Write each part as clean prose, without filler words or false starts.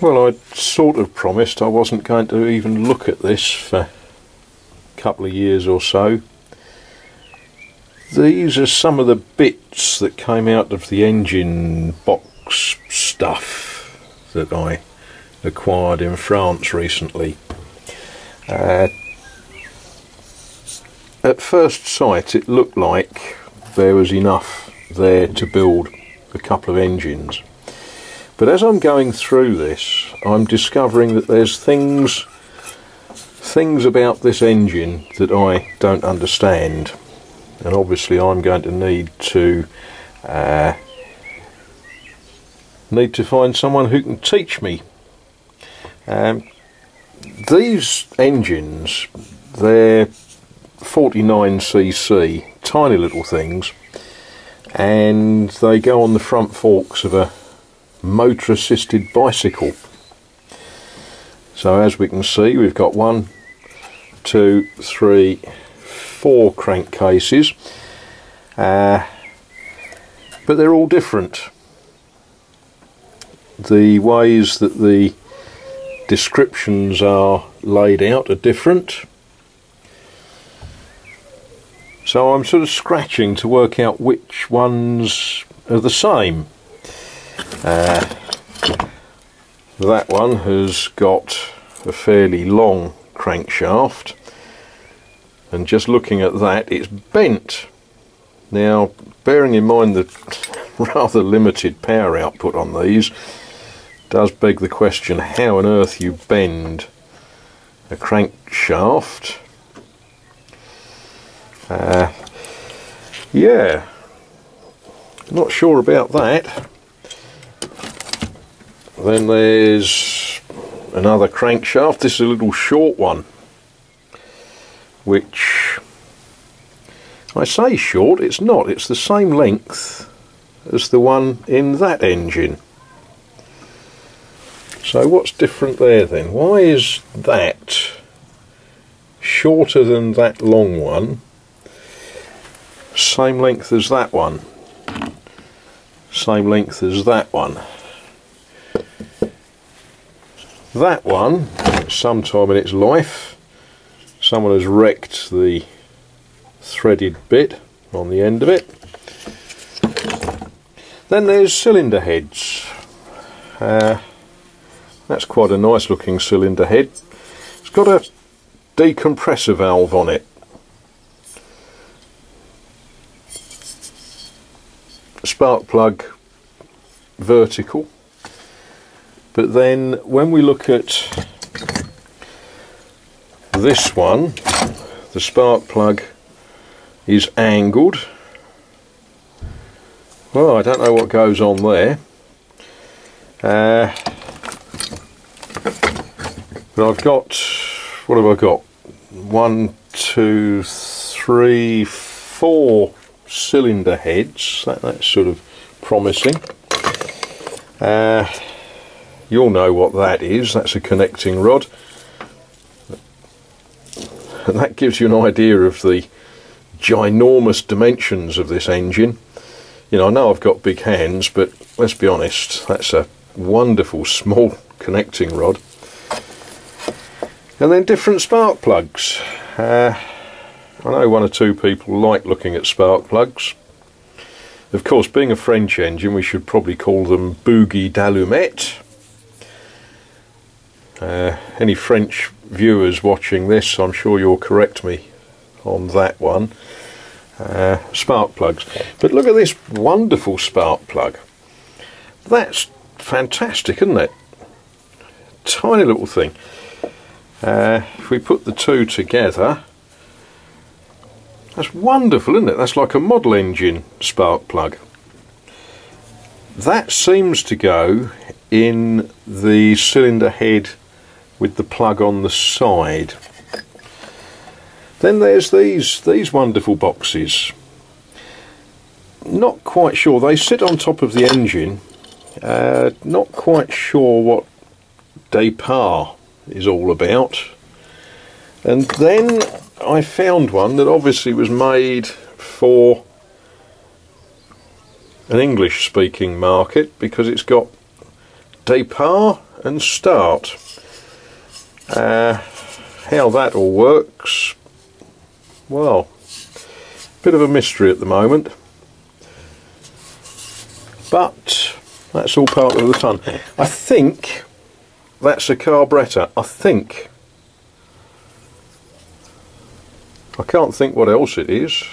Well, I sort of promised I wasn't going to even look at this for a couple of years or so. These are some of the bits that came out of the engine box stuff that I acquired in France recently. At first sight it looked like there was enough there to build a couple of engines, but as I'm going through this I'm discovering that there's things about this engine that I don't understand, and obviously I'm going to need to find someone who can teach me. These engines, they're 49cc, tiny little things, and they go on the front forks of a motor assisted bicycle. So as we can see, we've got 1, 2, 3, 4 crankcases, but they're all different. The ways that the descriptions are laid out are different, so I'm sort of scratching to work out which ones are the same. That one has got a fairly long crankshaft, and just looking at that, it's bent. Now, bearing in mind the rather limited power output on these, does beg the question how on earth you bend a crankshaft. Yeah, not sure about that. Then there's another crankshaft. This is a little short one, which I say short, it's not, it's the same length as the one in that engine. So what's different there then? Why is that shorter than that long one, same length as that one, same length as that one? That one, sometime in its life, someone has wrecked the threaded bit on the end of it. Then there's cylinder heads. That's quite a nice looking cylinder head. It's got a decompressor valve on it. Spark plug vertical. But then when we look at this one, the spark plug is angled. Well, I don't know what goes on there. But I've got, what have I got? 1, 2, 3, 4 cylinder heads. That's sort of promising. You'll know what that is. That's a connecting rod. And that gives you an idea of the ginormous dimensions of this engine. You know, I know I've got big hands, but let's be honest, that's a wonderful small connecting rod. And then different spark plugs. I know 1 or 2 people like looking at spark plugs. Of course, being a French engine, we should probably call them bougies d'allumette. Any French viewers watching this, I'm sure you'll correct me on that one. Spark plugs. But look at this wonderful spark plug. That's fantastic, isn't it? Tiny little thing. If we put the two together, that's wonderful, isn't it? That's like a model engine spark plug. That seems to go in the cylinder head with the plug on the side. Then there's these wonderful boxes. Not quite sure, they sit on top of the engine. Not quite sure what départ is all about. And then I found one that obviously was made for an English speaking market, because it's got départ and start. How that all works, well, bit of a mystery at the moment, but that's all part of the fun. I think that's a carburettor. I can't think what else it is,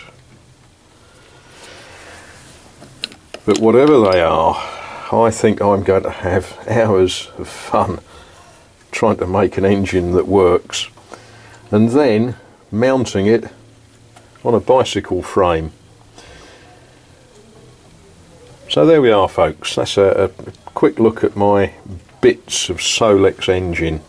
but whatever they are, I think I'm going to have hours of fun trying to make an engine that works, and then mounting it on a bicycle frame. So there we are, folks. That's a quick look at my bits of Solex engine.